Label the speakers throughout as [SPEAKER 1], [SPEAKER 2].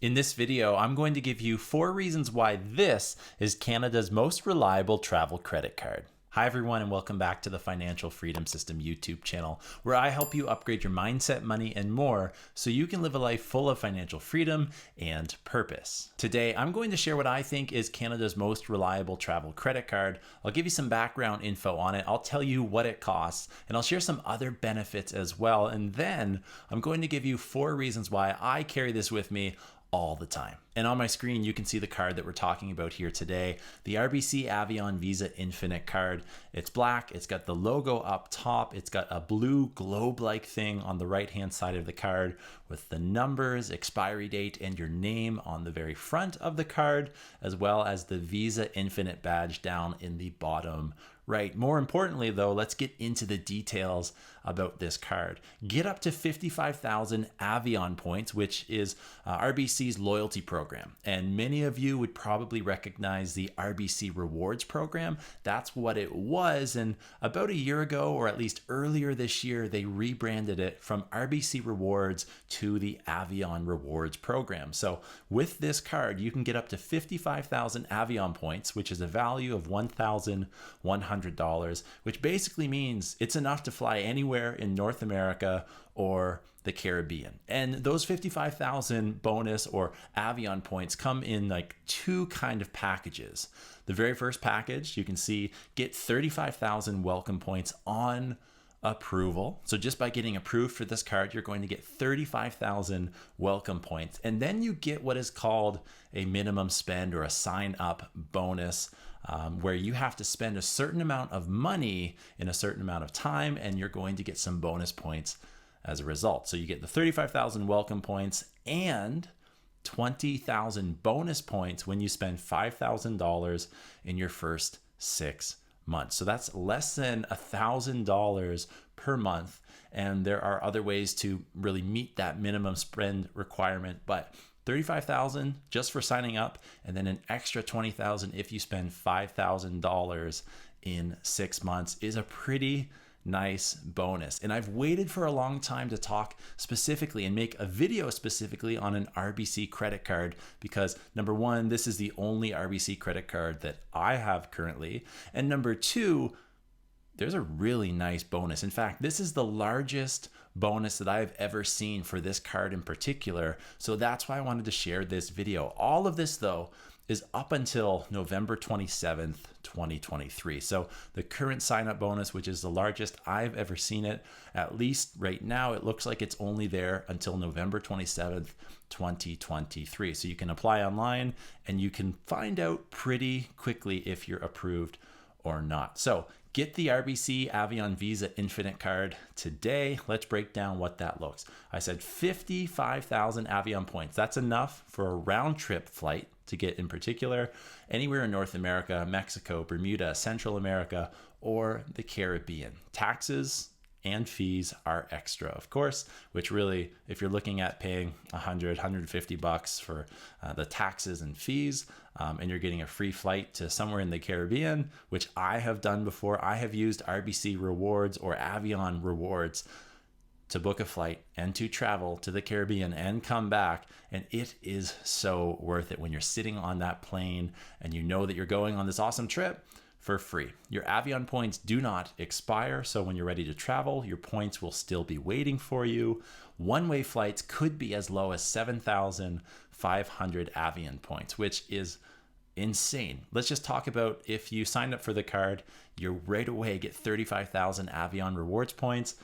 [SPEAKER 1] In this video, I'm going to give you 4 reasons why this is Canada's most reliable travel credit card. Hi everyone, and welcome back to the Financial Freedom System YouTube channel, where I help you upgrade your mindset, money, and more so you can live a life full of financial freedom and purpose. Today, I'm going to share what I think is Canada's most reliable travel credit card. I'll give you some background info on it. I'll tell you what it costs, and I'll share some other benefits as well. And then I'm going to give you 4 reasons why I carry this with me all the time. And on my screen, you can see the card that we're talking about here today, the RBC Avion Visa Infinite card. It's black, it's got the logo up top, it's got a blue globe-like thing on the right-hand side of the card with the numbers, expiry date, and your name on the very front of the card, as well as the Visa Infinite badge down in the bottom right. More importantly, though, let's get into the details about this card. Get up to 55,000 Avion points, which is RBC's loyalty program. And many of you would probably recognize the RBC Rewards program. That's what it was. And about a year ago, or at least earlier this year, they rebranded it from RBC Rewards to the Avion Rewards program. So with this card, you can get up to 55,000 Avion points, which is a value of $1,100, which basically means it's enough to fly anywhere in North America or the Caribbean. And those 55,000 bonus or Avion points come in like 2 kind of packages. The very first package, you can see, get 35,000 welcome points on approval. So just by getting approved for this card, you're going to get 35,000 welcome points. And then you get what is called a minimum spend or a sign up bonus, where you have to spend a certain amount of money in a certain amount of time, and you're going to get some bonus points as a result. So you get the 35,000 welcome points and 20,000 bonus points when you spend $5,000 in your first 6 months. So that's less than $1,000 per month. And there are other ways to really meet that minimum spend requirement, but 35,000 just for signing up, and then an extra 20,000 if you spend $5,000 in 6 months is a pretty nice bonus. And I've waited for a long time to talk specifically and make a video specifically on an RBC credit card because number 1, this is the only RBC credit card that I have currently. And number 2, there's a really nice bonus. In fact, this is the largest bonus that I've ever seen for this card in particular. So that's why I wanted to share this video. All of this, though, is up until November 27th, 2023. So the current sign-up bonus, which is the largest I've ever seen it, at least right now, it looks like it's only there until November 27th, 2023. So you can apply online and you can find out pretty quickly if you're approved or not. So get the RBC Avion Visa Infinite card today. Let's break down what that looks. I said 55,000 Avion points. That's enough for a round trip flight to get, in particular, anywhere in North America, Mexico, Bermuda, Central America, or the Caribbean. Taxes and fees are extra, of course, which really, if you're looking at paying $150 for the taxes and fees, and you're getting a free flight to somewhere in the Caribbean, which I have done before, I have used RBC Rewards or Avion Rewards to book a flight and to travel to the Caribbean and come back. And it is so worth it when you're sitting on that plane and you know that you're going on this awesome trip for free. Your Avion points do not expire, so when you're ready to travel, your points will still be waiting for you. One-way flights could be as low as 7,500 Avion points, which is insane. Let's just talk about if you sign up for the card, you right away get 35,000 Avion rewards points.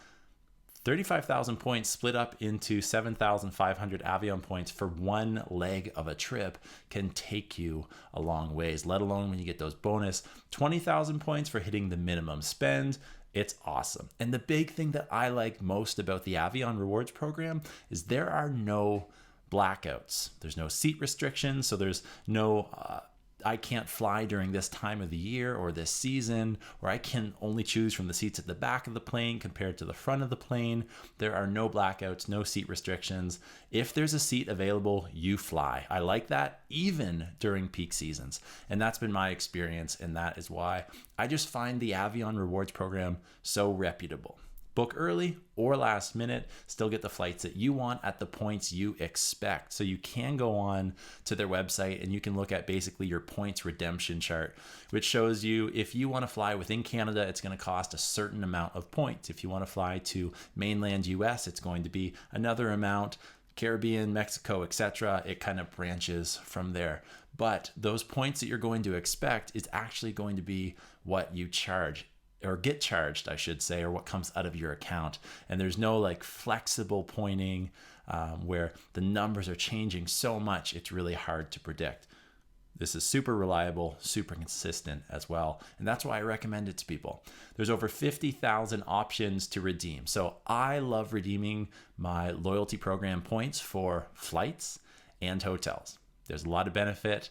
[SPEAKER 1] 35,000 points split up into 7,500 Avion points for one leg of a trip can take you a long ways, let alone when you get those bonus 20,000 points for hitting the minimum spend. It's awesome. And the big thing that I like most about the Avion Rewards program is there are no blackouts. There's no seat restrictions, so there's no I can't fly during this time of the year or this season, or I can only choose from the seats at the back of the plane compared to the front of the plane. There are no blackouts, no seat restrictions. If there's a seat available, you fly. I like that even during peak seasons. And that's been my experience, and that is why I just find the Avion Rewards program so reputable. book early or last minute, still get the flights that you want at the points you expect. So you can go on to their website and you can look at basically your points redemption chart, which shows you if you want to fly within Canada, it's going to cost a certain amount of points. If you want to fly to mainland US, it's going to be another amount. Caribbean, Mexico, etc. It kind of branches from there. But those points that you're going to expect is actually going to be what you charge, or get charged, I should say, or what comes out of your account. And there's no like flexible pointing where the numbers are changing so much, it's really hard to predict. This is super reliable, super consistent as well. And that's why I recommend it to people. There's over 50,000 options to redeem. So I love redeeming my loyalty program points for flights and hotels. There's a lot of benefit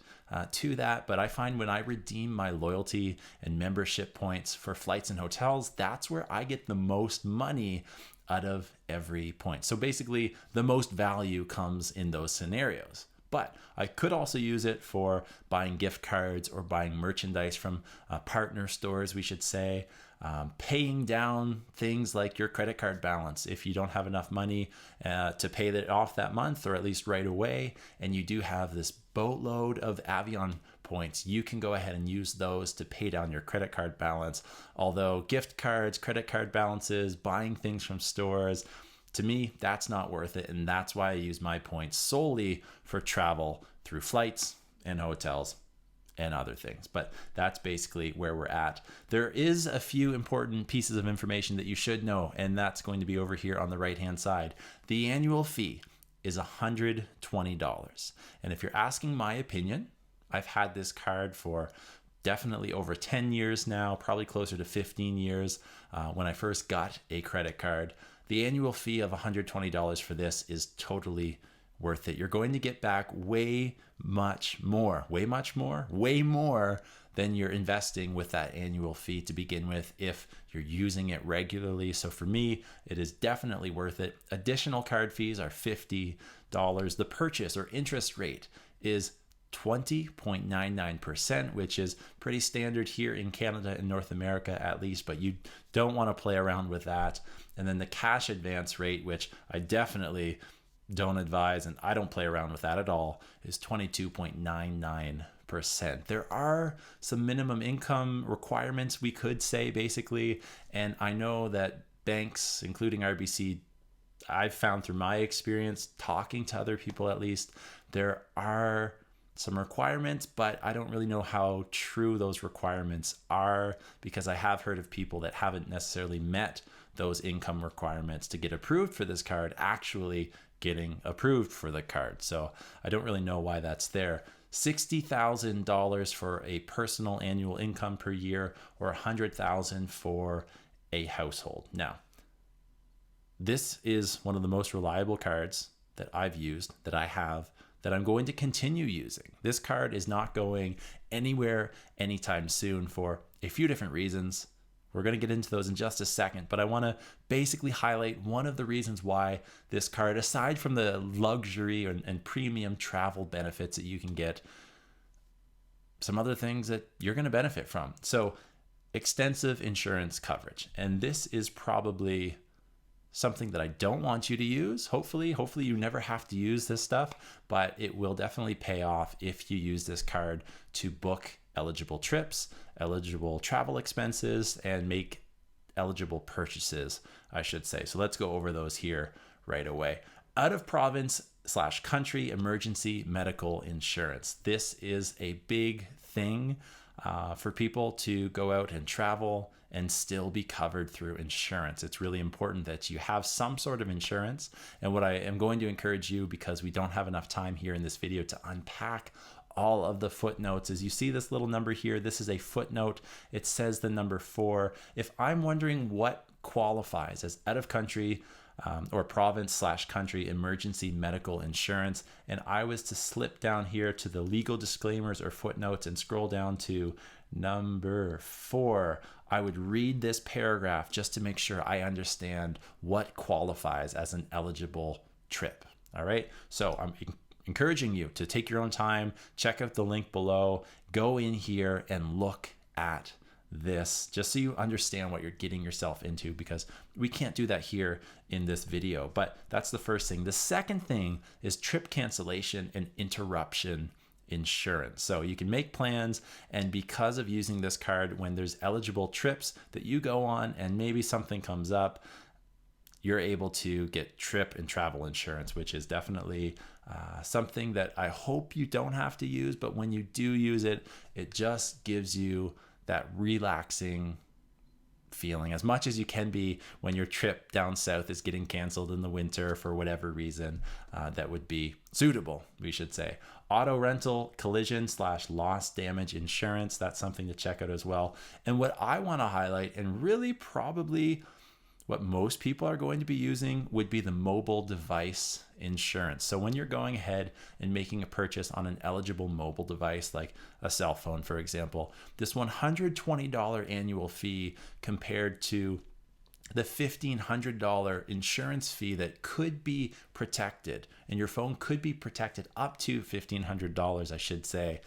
[SPEAKER 1] to that, but I find when I redeem my loyalty and membership points for flights and hotels, that's where I get the most money out of every point. So basically, the most value comes in those scenarios. But I could also use it for buying gift cards or buying merchandise from partner stores, we should say, paying down things like your credit card balance. If you don't have enough money to pay it off that month, or at least right away, and you do have this boatload of Avion points, you can go ahead and use those to pay down your credit card balance. Although gift cards, credit card balances, buying things from stores, to me, that's not worth it. And that's why I use my points solely for travel through flights and hotels and other things. But that's basically where we're at. There is a few important pieces of information that you should know, and that's going to be over here on the right-hand side. The annual fee is $120. And if you're asking my opinion, I've had this card for definitely over 10 years now, probably closer to 15 years when I first got a credit card. The annual fee of $120 for this is totally worth it. You're going to get back way more than you're investing with that annual fee to begin with if you're using it regularly. So for me, it is definitely worth it. Additional card fees are $50. The purchase or interest rate is 20.99%, which is pretty standard here in Canada and North America at least, but you don't want to play around with that. And then the cash advance rate, which I definitely don't advise, and I don't play around with that at all, is 22.99%. There are some minimum income requirements, we could say, basically, and I know that banks, including RBC, I've found through my experience, talking to other people at least, there are some requirements, but I don't really know how true those requirements are, because I have heard of people that haven't necessarily met those income requirements to get approved for this card actually getting approved for the card. So I don't really know why that's there. $60,000 for a personal annual income per year, or $100,000 for a household. Now, this is one of the most reliable cards that I've used, that I have, that I'm going to continue using. This card is not going anywhere anytime soon for a few different reasons. We're going to get into those in just a second, but I want to basically highlight one of the reasons why this card, aside from the luxury and premium travel benefits that you can get, some other things that you're going to benefit from. So, extensive insurance coverage. And this is probably something that I don't want you to use. Hopefully you never have to use this stuff, but it will definitely pay off if you use this card to book eligible trips, eligible travel expenses, and make eligible purchases, I should say. So let's go over those here right away. Out of province / country emergency medical insurance. This is a big thing for people to go out and travel and still be covered through insurance. It's really important that you have some sort of insurance. And what I am going to encourage you, because we don't have enough time here in this video to unpack all of the footnotes, is you see this little number here. This is a footnote. It says the number 4. If I'm wondering what qualifies as out of country or province / country emergency medical insurance, and I was to slip down here to the legal disclaimers or footnotes and scroll down to number 4, I would read this paragraph just to make sure I understand what qualifies as an eligible trip. All right. So I'm encouraging you to take your own time, check out the link below, go in here and look at this just so you understand what you're getting yourself into, because we can't do that here in this video. But that's the first thing. The second thing is trip cancellation and interruption insurance. So you can make plans, and because of using this card, when there's eligible trips that you go on and maybe something comes up, you're able to get trip and travel insurance, which is definitely something that I hope you don't have to use. But when you do use it, it just gives you that relaxing feeling, as much as you can be when your trip down south is getting canceled in the winter for whatever reason that would be suitable, we should say. Auto rental, collision / loss damage insurance, that's something to check out as well. And what I want to highlight, and really probably what most people are going to be using, would be the mobile device insurance. So when you're going ahead and making a purchase on an eligible mobile device, like a cell phone, for example, this $120 annual fee compared to the $1,500 insurance fee that could be protected, and your phone could be protected up to $1,500, I should say.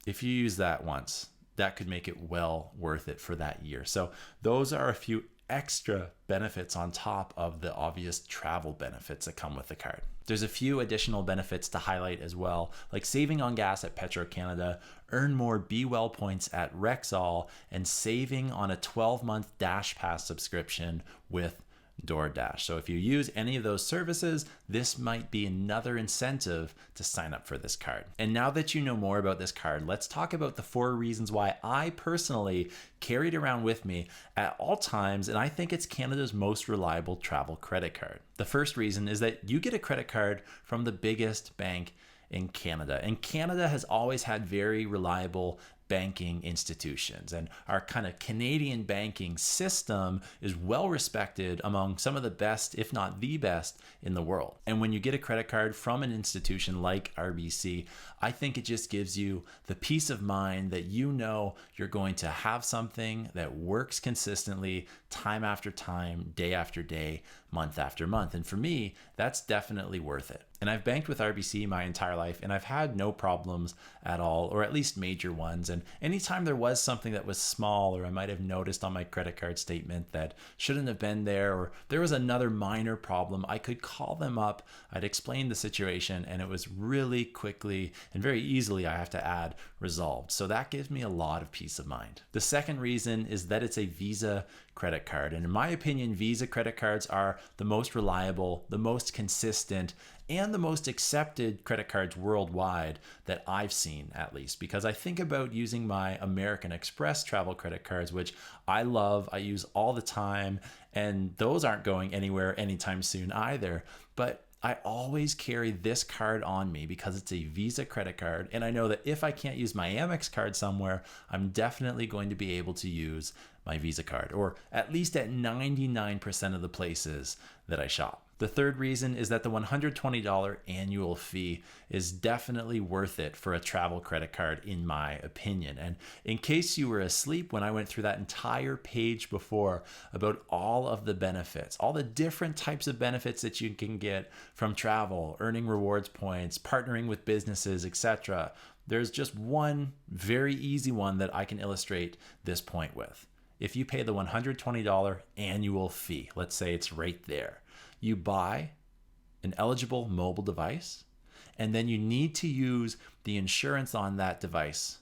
[SPEAKER 1] If you use that once, that could make it well worth it for that year. So those are a few extra benefits on top of the obvious travel benefits that come with the card. There's a few additional benefits to highlight as well, like saving on gas at Petro-Canada, earn more Be Well points at Rexall, and saving on a 12-month Dash Pass subscription with DoorDash. So if you use any of those services, this might be another incentive to sign up for this card. And now that you know more about this card, let's talk about the 4 reasons why I personally carry it around with me at all times, and I think it's Canada's most reliable travel credit card. The first reason is that you get a credit card from the biggest bank in Canada, and Canada has always had very reliable banking institutions, and our kind of Canadian banking system is well respected among some of the best, if not the best, in the world. And when you get a credit card from an institution like RBC, I think it just gives you the peace of mind that you know you're going to have something that works consistently, time after time, day after day, month after month. And for me, that's definitely worth it. And I've banked with RBC my entire life, and I've had no problems at all, or at least major ones. And anytime there was something that was small, or I might have noticed on my credit card statement that shouldn't have been there, or there was another minor problem, I could call them up, I'd explain the situation, and it was really quickly and very easily, I have to add, resolved. So that gives me a lot of peace of mind. The second reason is that it's a Visa credit card. And in my opinion, Visa credit cards are the most reliable, the most consistent, and the most accepted credit cards worldwide that I've seen, at least, because I think about using my American Express travel credit cards, which I love, I use all the time, and those aren't going anywhere anytime soon either. But I always carry this card on me because it's a Visa credit card, and I know that if I can't use my Amex card somewhere, I'm definitely going to be able to use my Visa card, or at least at 99% of the places that I shop. The third reason is that the $120 annual fee is definitely worth it for a travel credit card, in my opinion. And in case you were asleep when I went through that entire page before about all of the benefits, all the different types of benefits that you can get from travel, earning rewards points, partnering with businesses, etc., there's just one very easy one that I can illustrate this point with. If you pay the $120 annual fee, let's say it's right there, you buy an eligible mobile device, and then you need to use the insurance on that device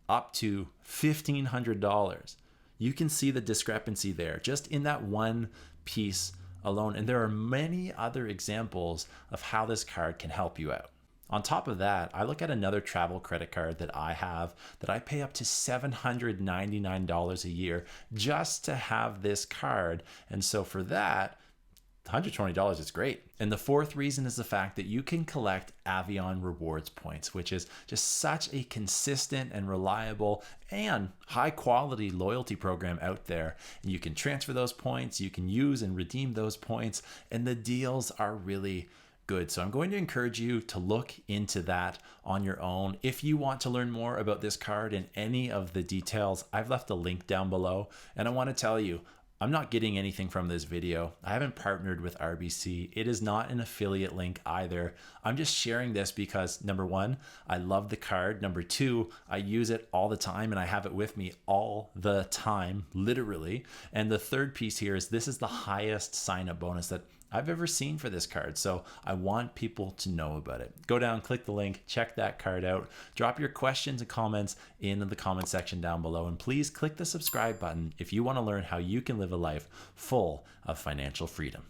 [SPEAKER 1] up to $1,500. You can see the discrepancy there just in that one piece alone. And there are many other examples of how this card can help you out. On top of that, I look at another travel credit card that I have that I pay up to $799 a year just to have this card. And so for that, $120 is great. And the fourth reason is the fact that you can collect Avion rewards points, which is just such a consistent and reliable and high quality loyalty program out there. And you can transfer those points, you can use and redeem those points, and the deals are really good. So I'm going to encourage you to look into that on your own. If you want to learn more about this card and any of the details, I've left a link down below. And I want to tell you, I'm not getting anything from this video. I haven't partnered with RBC. It is not an affiliate link either. I'm just sharing this because number one, I love the card. Number two, I use it all the time and I have it with me all the time, literally. And the third piece here is this is the highest sign up bonus that I've ever seen for this card. So I want people to know about it. Go down, click the link, check that card out, drop your questions and comments in the comment section down below. And please click the subscribe button if you want to learn how you can live a life full of financial freedom.